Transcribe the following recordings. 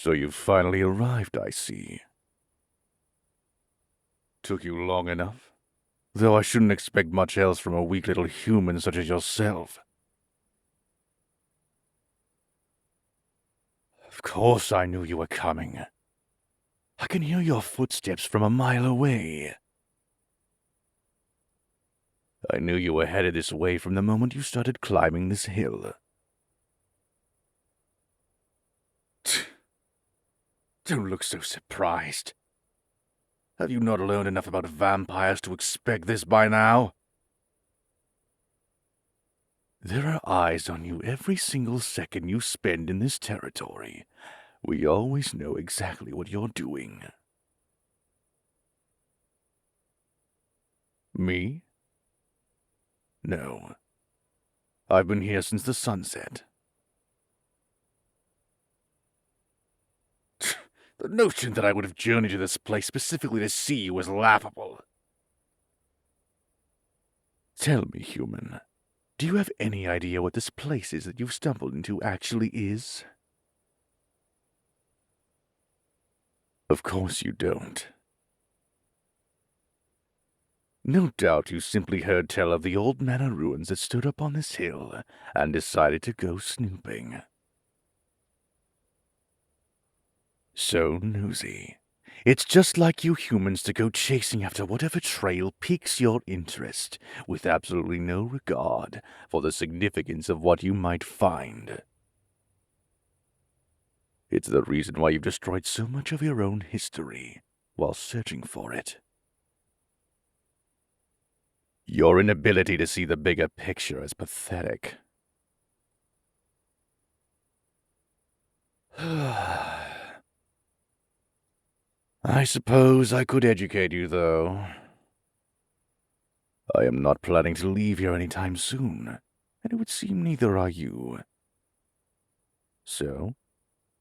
So you've finally arrived, I see. Took you long enough? Though I shouldn't expect much else from a weak little human such as yourself. Of course I knew you were coming. I can hear your footsteps from a mile away. I knew you were headed this way from the moment you started climbing this hill. Don't look so surprised. Have you not learned enough about vampires to expect this by now? There are eyes on you every single second you spend in this territory. We always know exactly what you're doing. Me? No. I've been here since the sunset. The notion that I would have journeyed to this place specifically to see you is laughable. Tell me, human, do you have any idea what this place is that you've stumbled into actually is? Of course you don't. No doubt you simply heard tell of the old manor ruins that stood up on this hill and decided to go snooping. So nosy. It's just like you humans to go chasing after whatever trail piques your interest, with absolutely no regard for the significance of what you might find. It's the reason why you've destroyed so much of your own history while searching for it. Your inability to see the bigger picture is pathetic. I suppose I could educate you, though. I am not planning to leave here any time soon, and it would seem neither are you. So,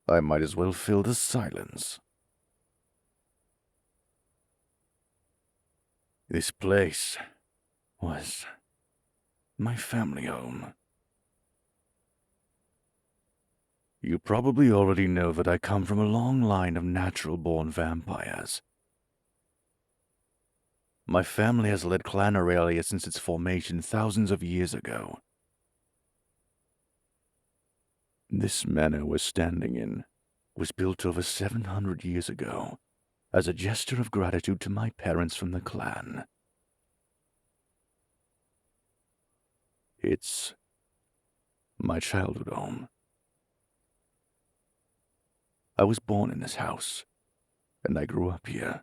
I might as well fill the silence. This place was my family home. You probably already know that I come from a long line of natural-born vampires. My family has led Clan Aurelia since its formation thousands of years ago. This manor we're standing in was built over 700 years ago as a gesture of gratitude to my parents from the clan. It's my childhood home. I was born in this house, and I grew up here.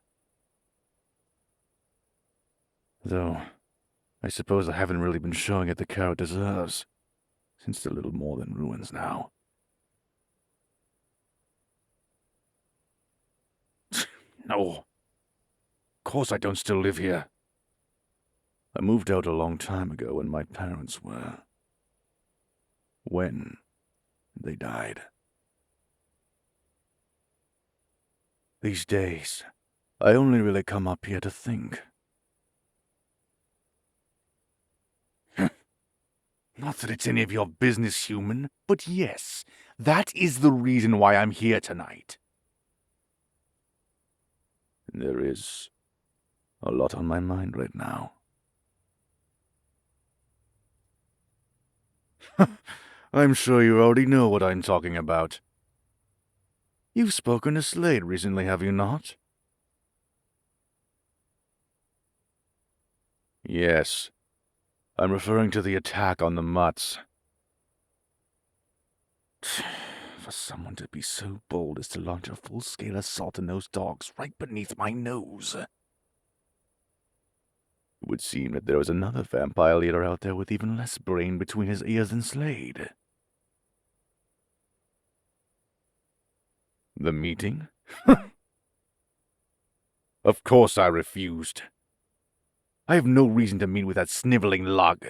Though, I suppose I haven't really been showing it the care it deserves, since they're little more than ruins now. No. Of course I don't still live here. I moved out a long time ago when my parents were... when they died. These days, I only really come up here to think. Not that it's any of your business, human, but yes, that is the reason why I'm here tonight. There is a lot on my mind right now. I'm sure you already know what I'm talking about. You've spoken to Slade recently, have you not? Yes. I'm referring to the attack on the Mutts. For someone to be so bold as to launch a full-scale assault on those dogs right beneath my nose. It would seem that there was another vampire leader out there with even less brain between his ears than Slade. The meeting? Of course I refused. I have no reason to meet with that sniveling lug.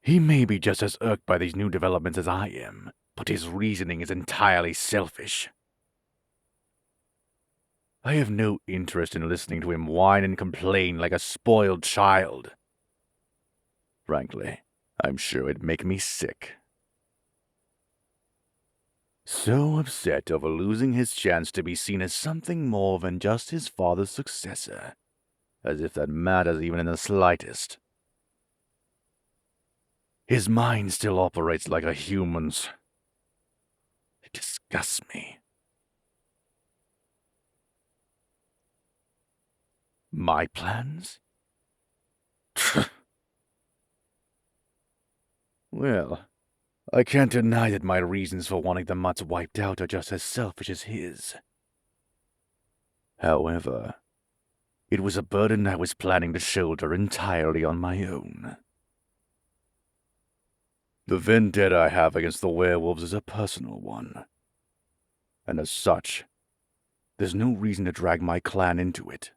He may be just as irked by these new developments as I am, but his reasoning is entirely selfish. I have no interest in listening to him whine and complain like a spoiled child. Frankly, I'm sure it'd make me sick. So upset over losing his chance to be seen as something more than just his father's successor. As if that matters even in the slightest. His mind still operates like a human's. It disgusts me. My plans? Well, I can't deny that my reasons for wanting the mutts wiped out are just as selfish as his. However, it was a burden I was planning to shoulder entirely on my own. The vendetta I have against the werewolves is a personal one, and as such, there's no reason to drag my clan into it.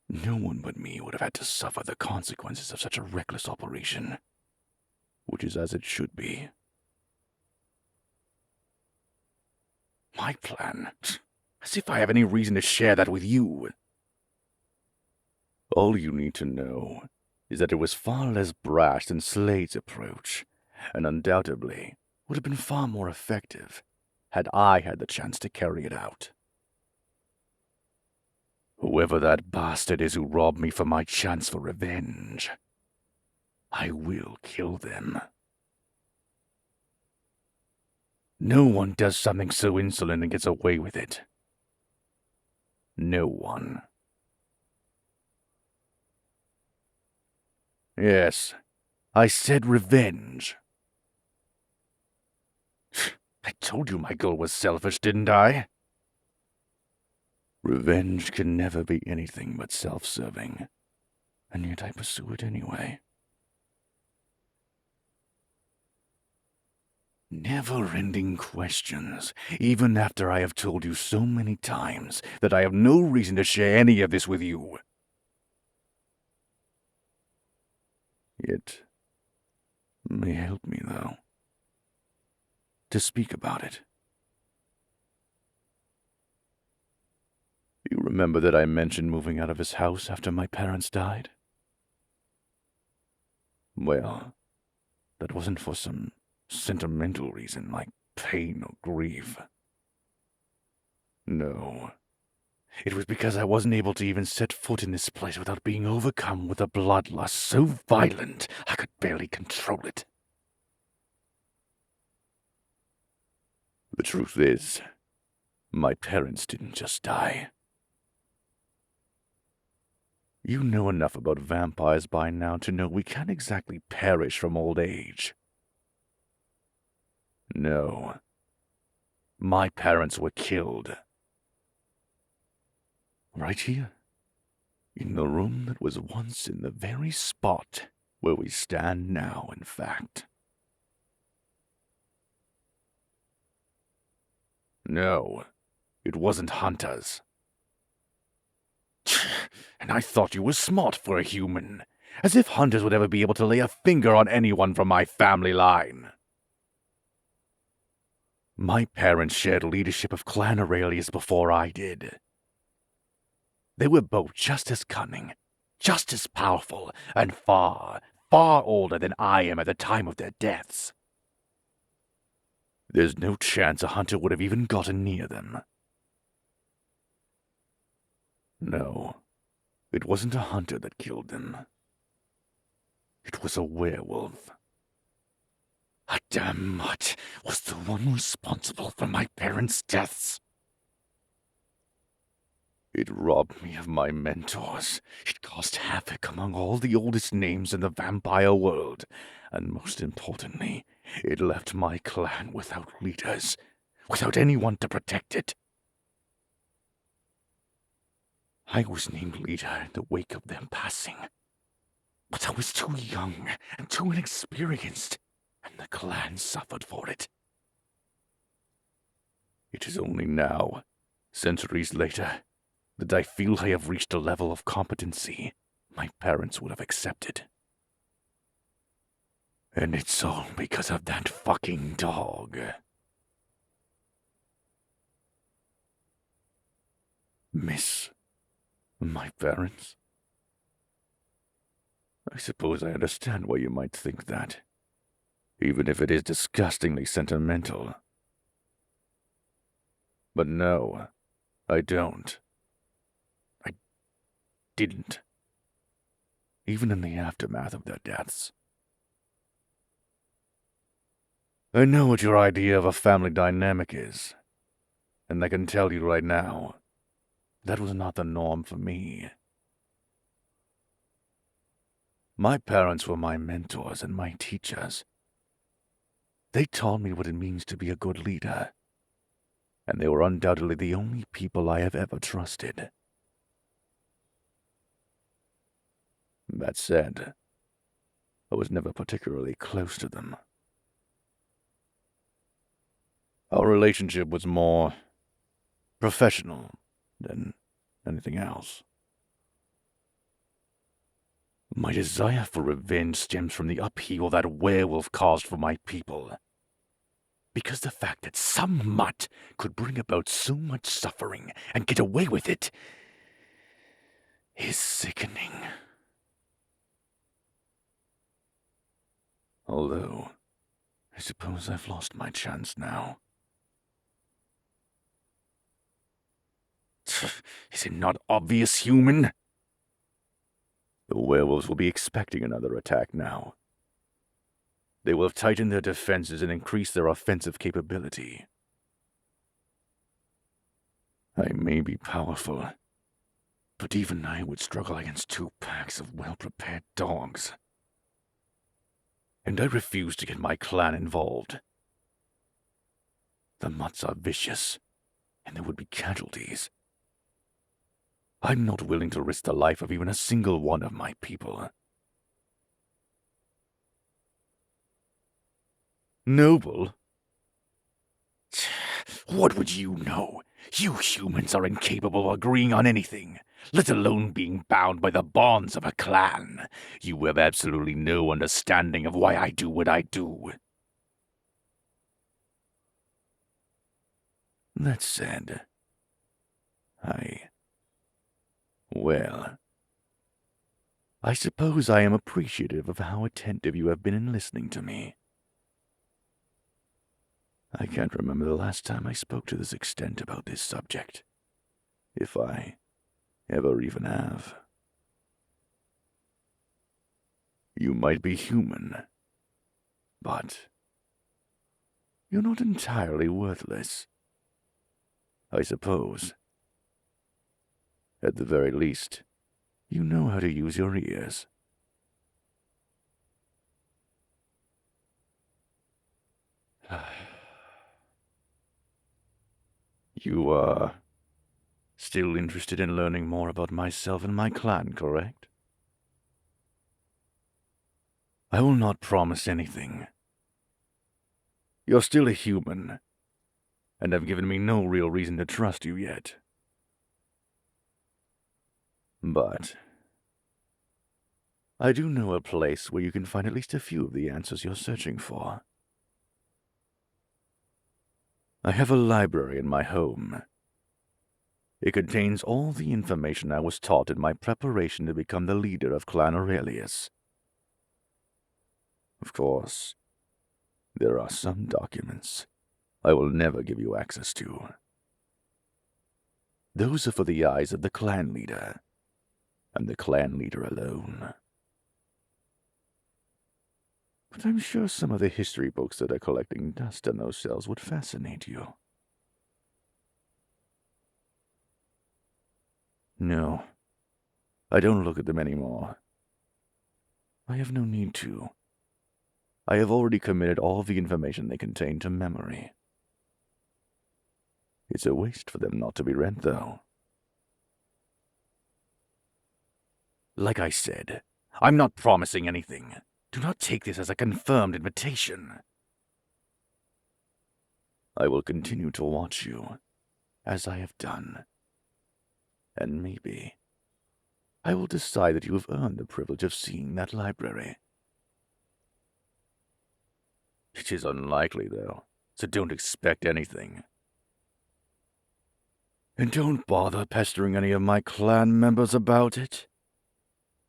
No one but me would have had to suffer the consequences of such a reckless operation, which is as it should be. My plan? As if I have any reason to share that with you. All you need to know is that it was far less brash than Slade's approach, and undoubtedly would have been far more effective had I had the chance to carry it out. Whoever that bastard is who robbed me from my chance for revenge, I will kill them. No one does something so insolent and gets away with it. No one. Yes, I said revenge. I told you my goal was selfish, didn't I? Revenge can never be anything but self-serving, and yet I pursue it anyway. Never-ending questions, even after I have told you so many times that I have no reason to share any of this with you. It may help me, though, to speak about it. You remember that I mentioned moving out of his house after my parents died? Well, that wasn't for some sentimental reason like pain or grief. No. It was because I wasn't able to even set foot in this place without being overcome with a bloodlust so violent I could barely control it. The truth is, my parents didn't just die. You know enough about vampires by now to know we can't exactly perish from old age. No. My parents were killed. Right here. In the room that was once in the very spot where we stand now, in fact. No, it wasn't hunters. And I thought you were smart for a human. As if hunters would ever be able to lay a finger on anyone from my family line. My parents shared leadership of Clan Aurelius before I did. They were both just as cunning, just as powerful, and far, far older than I am at the time of their deaths. There's no chance a hunter would have even gotten near them. No, it wasn't a hunter that killed them. It was a werewolf. A damn mutt was the one responsible for my parents' deaths. It robbed me of my mentors. It caused havoc among all the oldest names in the vampire world. And most importantly, it left my clan without leaders, without anyone to protect it. I was named leader in the wake of them passing. But I was too young and too inexperienced, and the clan suffered for it. It is only now, centuries later, that I feel I have reached a level of competency my parents would have accepted. And it's all because of that fucking dog. Miss my parents? I suppose I understand why you might think that. even if it is disgustingly sentimental. But no, I don't. I didn't. Even in the aftermath of their deaths. I know what your idea of a family dynamic is, and I can tell you right now, that was not the norm for me. My parents were my mentors and my teachers. They taught me what it means to be a good leader, and they were undoubtedly the only people I have ever trusted. That said, I was never particularly close to them. Our relationship was more professional than anything else. My desire for revenge stems from the upheaval that werewolf caused for my people. Because the fact that some mutt could bring about so much suffering and get away with it is sickening. Although, I suppose I've lost my chance now. Is it not obvious, human? The werewolves will be expecting another attack now. They will have tightened their defenses and increased their offensive capability. I may be powerful, but even I would struggle against 2 packs of well-prepared dogs. And I refuse to get my clan involved. The mutts are vicious, and there would be casualties. I'm not willing to risk the life of even a single one of my people. Noble? What would you know? You humans are incapable of agreeing on anything, let alone being bound by the bonds of a clan. You have absolutely no understanding of why I do what I do. That said, well, I suppose I am appreciative of how attentive you have been in listening to me. I can't remember the last time I spoke to this extent about this subject, if I ever even have. You might be human, but you're not entirely worthless. I suppose. At the very least, you know how to use your ears. You are still interested in learning more about myself and my clan, correct? I will not promise anything. You're still a human, and have given me no real reason to trust you yet. But I do know a place where you can find at least a few of the answers you're searching for. I have a library in my home. It contains all the information I was taught in my preparation to become the leader of Clan Aurelius. Of course, there are some documents I will never give you access to. Those are for the eyes of the clan leader, and the clan leader alone. But I'm sure some of the history books that are collecting dust in those cells would fascinate you. No, I don't look at them anymore. I have no need to. I have already committed all of the information they contain to memory. It's a waste for them not to be read, though. Like I said, I'm not promising anything. Do not take this as a confirmed invitation. I will continue to watch you, as I have done. And maybe I will decide that you have earned the privilege of seeing that library. It is unlikely, though, so don't expect anything. And don't bother pestering any of my clan members about it.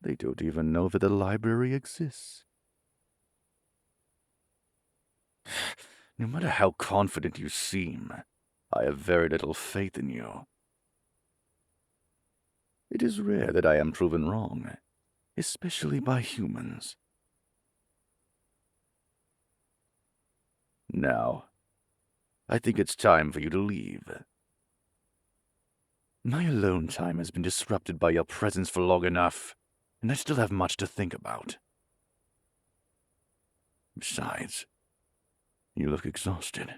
They don't even know that the library exists. No matter how confident you seem, I have very little faith in you. It is rare that I am proven wrong, especially by humans. Now, I think it's time for you to leave. My alone time has been disrupted by your presence for long enough, and I still have much to think about. Besides, you look exhausted.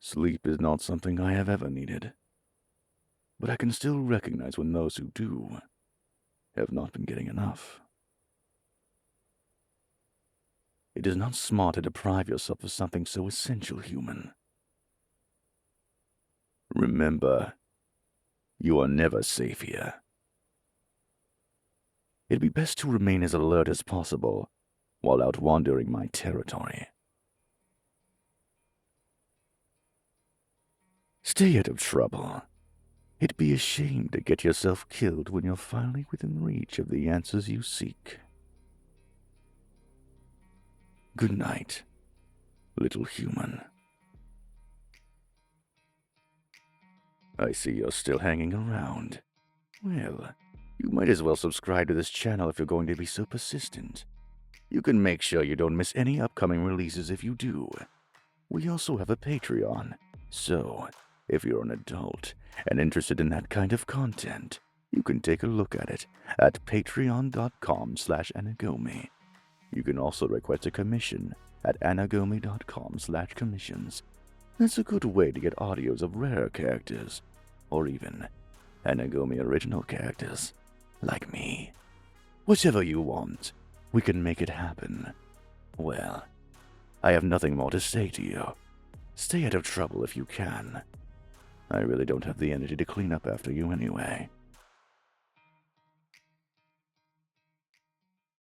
Sleep is not something I have ever needed, but I can still recognize when those who do have not been getting enough. It is not smart to deprive yourself of something so essential, human. Remember, you are never safe here. It'd be best to remain as alert as possible while out wandering my territory. Stay out of trouble. It'd be a shame to get yourself killed when you're finally within reach of the answers you seek. Good night, little human. I see you're still hanging around. Well, you might as well subscribe to this channel if you're going to be so persistent. You can make sure you don't miss any upcoming releases if you do. We also have a Patreon, so if you're an adult and interested in that kind of content, you can take a look at it at patreon.com/anagomi. You can also request a commission at anagomi.com/commissions. That's a good way to get audios of rare characters, or even Anagomi original characters, like me. Whichever you want, we can make it happen. Well, I have nothing more to say to you. Stay out of trouble if you can. I really don't have the energy to clean up after you anyway.